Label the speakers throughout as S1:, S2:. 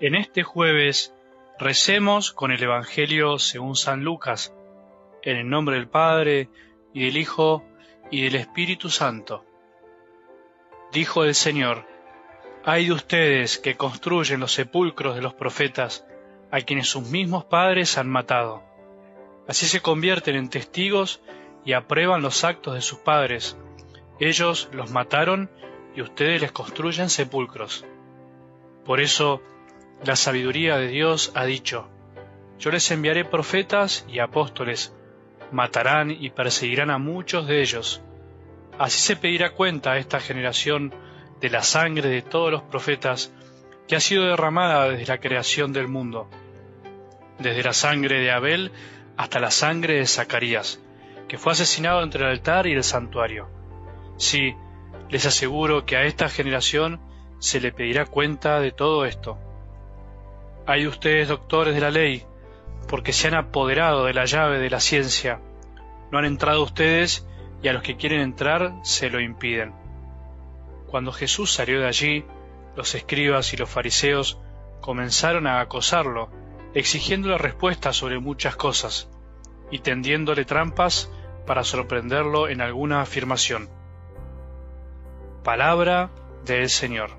S1: En este jueves recemos con el Evangelio según San Lucas, en el nombre del Padre, y del Hijo, y del Espíritu Santo. Dijo el Señor: «Ay de ustedes que construyen los sepulcros de los profetas, a quienes sus mismos padres han matado. Así se convierten en testigos y aprueban los actos de sus padres. Ellos los mataron y ustedes les construyen sepulcros. Por eso, la sabiduría de Dios ha dicho: yo les enviaré profetas y apóstoles, matarán y perseguirán a muchos de ellos. Así se pedirá cuenta a esta generación de la sangre de todos los profetas que ha sido derramada desde la creación del mundo, desde la sangre de Abel hasta la sangre de Zacarías, que fue asesinado entre el altar y el santuario. Sí, les aseguro que a esta generación se le pedirá cuenta de todo esto. Hay de ustedes, doctores de la ley, porque se han apoderado de la llave de la ciencia. No han entrado ustedes, y a los que quieren entrar se lo impiden». Cuando Jesús salió de allí, los escribas y los fariseos comenzaron a acosarlo, exigiéndole respuestas sobre muchas cosas, y tendiéndole trampas para sorprenderlo en alguna afirmación. Palabra del Señor.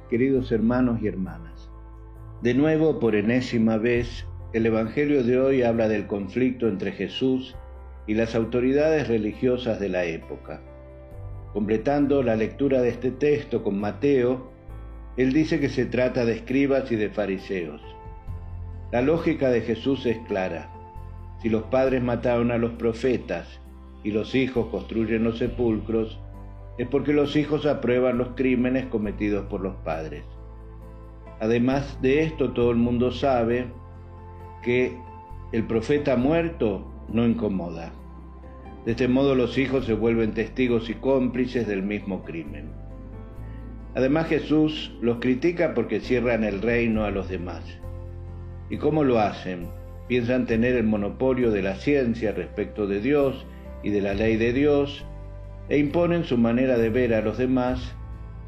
S2: Queridos hermanos y hermanas, de nuevo, por enésima vez, el Evangelio de hoy habla del conflicto entre Jesús y las autoridades religiosas de la época. Completando la lectura de este texto con Mateo, él dice que se trata de escribas y de fariseos. La lógica de Jesús es clara. Si los padres mataron a los profetas y los hijos construyen los sepulcros, es porque los hijos aprueban los crímenes cometidos por los padres. Además de esto, todo el mundo sabe que el profeta muerto no incomoda. De este modo, los hijos se vuelven testigos y cómplices del mismo crimen. Además, Jesús los critica porque cierran el reino a los demás. ¿Y cómo lo hacen? Piensan tener el monopolio de la ciencia respecto de Dios y de la ley de Dios, e imponen su manera de ver a los demás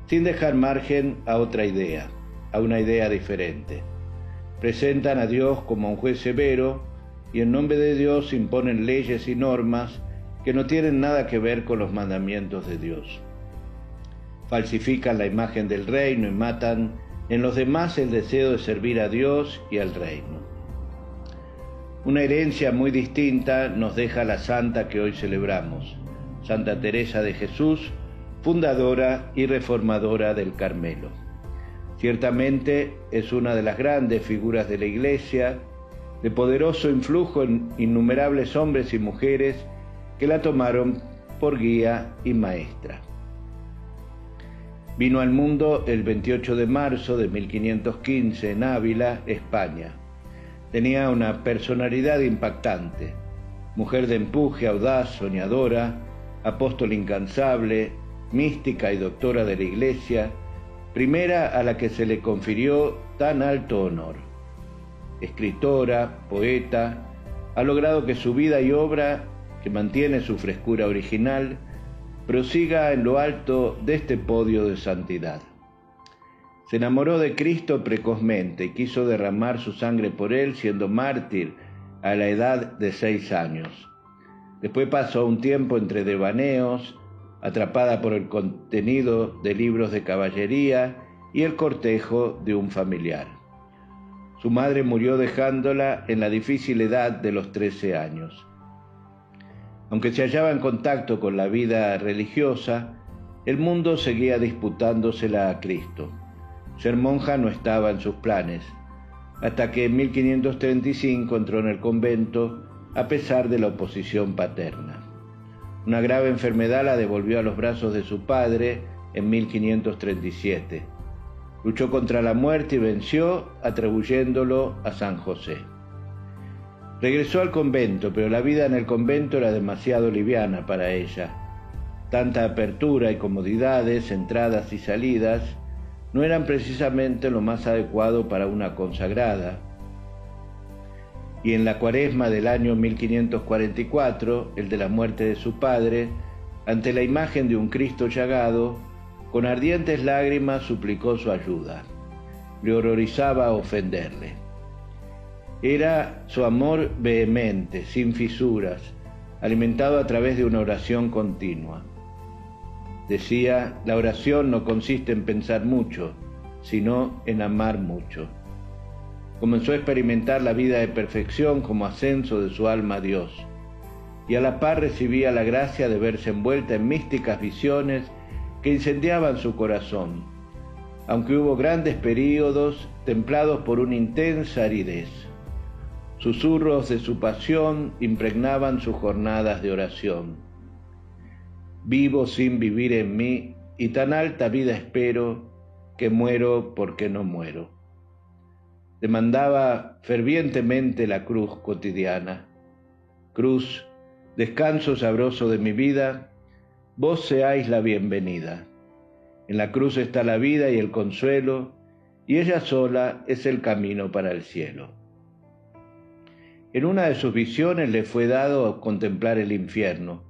S2: sin dejar margen a otra idea, a una idea diferente. Presentan a Dios como un juez severo y en nombre de Dios imponen leyes y normas que no tienen nada que ver con los mandamientos de Dios. Falsifican la imagen del reino y matan en los demás el deseo de servir a Dios y al reino. Una herencia muy distinta nos deja la santa que hoy celebramos, Santa Teresa de Jesús, fundadora y reformadora del Carmelo. Ciertamente es una de las grandes figuras de la Iglesia, de poderoso influjo en innumerables hombres y mujeres que la tomaron por guía y maestra. Vino al mundo el 28 de marzo de 1515 en Ávila, España. Tenía una personalidad impactante, mujer de empuje, audaz, soñadora, apóstol incansable, mística y doctora de la Iglesia, primera a la que se le confirió tan alto honor. Escritora, poeta, ha logrado que su vida y obra, que mantiene su frescura original, prosiga en lo alto de este podio de santidad. Se enamoró de Cristo precozmente y quiso derramar su sangre por él, siendo mártir a la edad de 6 años. Después pasó un tiempo entre devaneos, atrapada por el contenido de libros de caballería y el cortejo de un familiar. Su madre murió dejándola en la difícil edad de los 13 años. Aunque se hallaba en contacto con la vida religiosa, el mundo seguía disputándosela a Cristo. Ser monja no estaba en sus planes, hasta que en 1535 entró en el convento a pesar de la oposición paterna. Una grave enfermedad la devolvió a los brazos de su padre en 1537. Luchó contra la muerte y venció, atribuyéndolo a San José. Regresó al convento, pero la vida en el convento era demasiado liviana para ella. Tanta apertura y comodidades, entradas y salidas, no eran precisamente lo más adecuado para una consagrada. Y en la Cuaresma del año 1544, el de la muerte de su padre, ante la imagen de un Cristo llagado, Con ardientes lágrimas suplicó su ayuda. Le horrorizaba ofenderle. Era su amor vehemente, sin fisuras, alimentado a través de una oración continua. Decía, la oración no consiste en pensar mucho, sino en amar mucho. Comenzó a experimentar la vida de perfección como ascenso de su alma a Dios, y a la par recibía la gracia de verse envuelta en místicas visiones que incendiaban su corazón, aunque hubo grandes períodos templados por una intensa aridez. Susurros de su pasión impregnaban sus jornadas de oración. Vivo sin vivir en mí, y tan alta vida espero, que muero porque no muero. Demandaba fervientemente la cruz cotidiana. Cruz, descanso sabroso de mi vida, vos seáis la bienvenida. En la cruz está la vida y el consuelo, y ella sola es el camino para el cielo. En una de sus visiones le fue dado contemplar el infierno.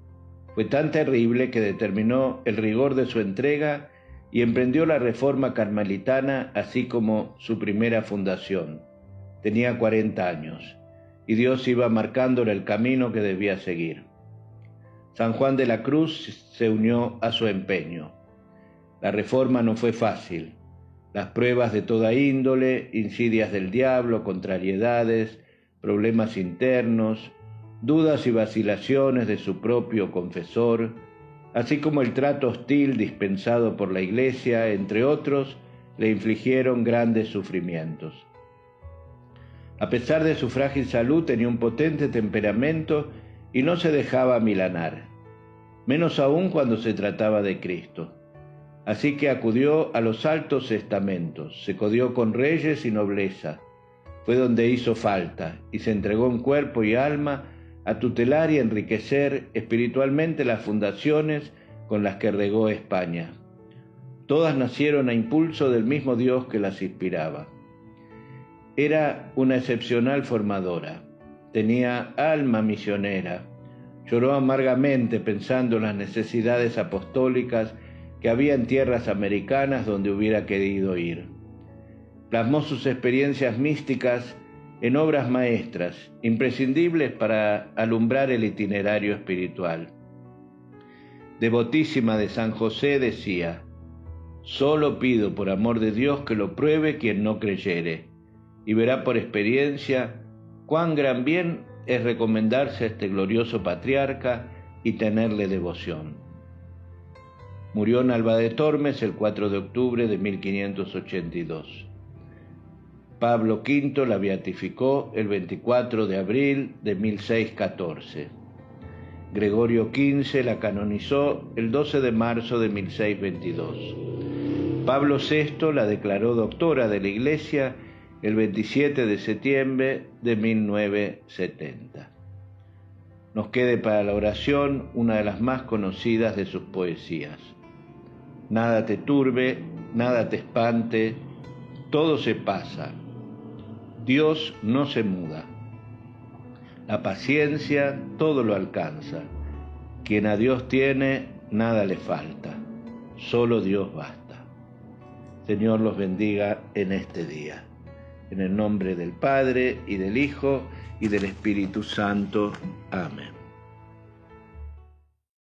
S2: Fue tan terrible que determinó el rigor de su entrega y emprendió la reforma carmelitana, así como su primera fundación. Tenía 40 años, y Dios iba marcándole el camino que debía seguir. San Juan de la Cruz se unió a su empeño. La reforma no fue fácil. Las pruebas de toda índole, insidias del diablo, contrariedades, problemas internos, dudas y vacilaciones de su propio confesor, así como el trato hostil dispensado por la Iglesia, entre otros, le infligieron grandes sufrimientos. A pesar de su frágil salud, tenía un potente temperamento y no se dejaba amilanar, menos aún cuando se trataba de Cristo. Así que acudió a los altos estamentos, se codió con reyes y nobleza, fue donde hizo falta y se entregó en cuerpo y alma a tutelar y enriquecer espiritualmente las fundaciones con las que regó España. Todas nacieron a impulso del mismo Dios que las inspiraba. Era una excepcional formadora, tenía alma misionera, lloró amargamente pensando en las necesidades apostólicas que había en tierras americanas donde hubiera querido ir. Plasmó sus experiencias místicas en obras maestras, imprescindibles para alumbrar el itinerario espiritual. Devotísima de San José decía, «Solo pido por amor de Dios que lo pruebe quien no creyere, y verá por experiencia cuán gran bien es recomendarse a este glorioso patriarca y tenerle devoción». Murió en Alba de Tormes el 4 de octubre de 1582. Pablo V la beatificó el 24 de abril de 1614. Gregorio XV la canonizó el 12 de marzo de 1622. Pablo VI la declaró doctora de la Iglesia el 27 de septiembre de 1970. Nos quede para la oración una de las más conocidas de sus poesías. Nada te turbe, nada te espante, todo se pasa. Dios no se muda. La paciencia todo lo alcanza. Quien a Dios tiene, nada le falta. Solo Dios basta. Señor los bendiga en este día. En el nombre del Padre, y del Hijo, y del Espíritu Santo. Amén.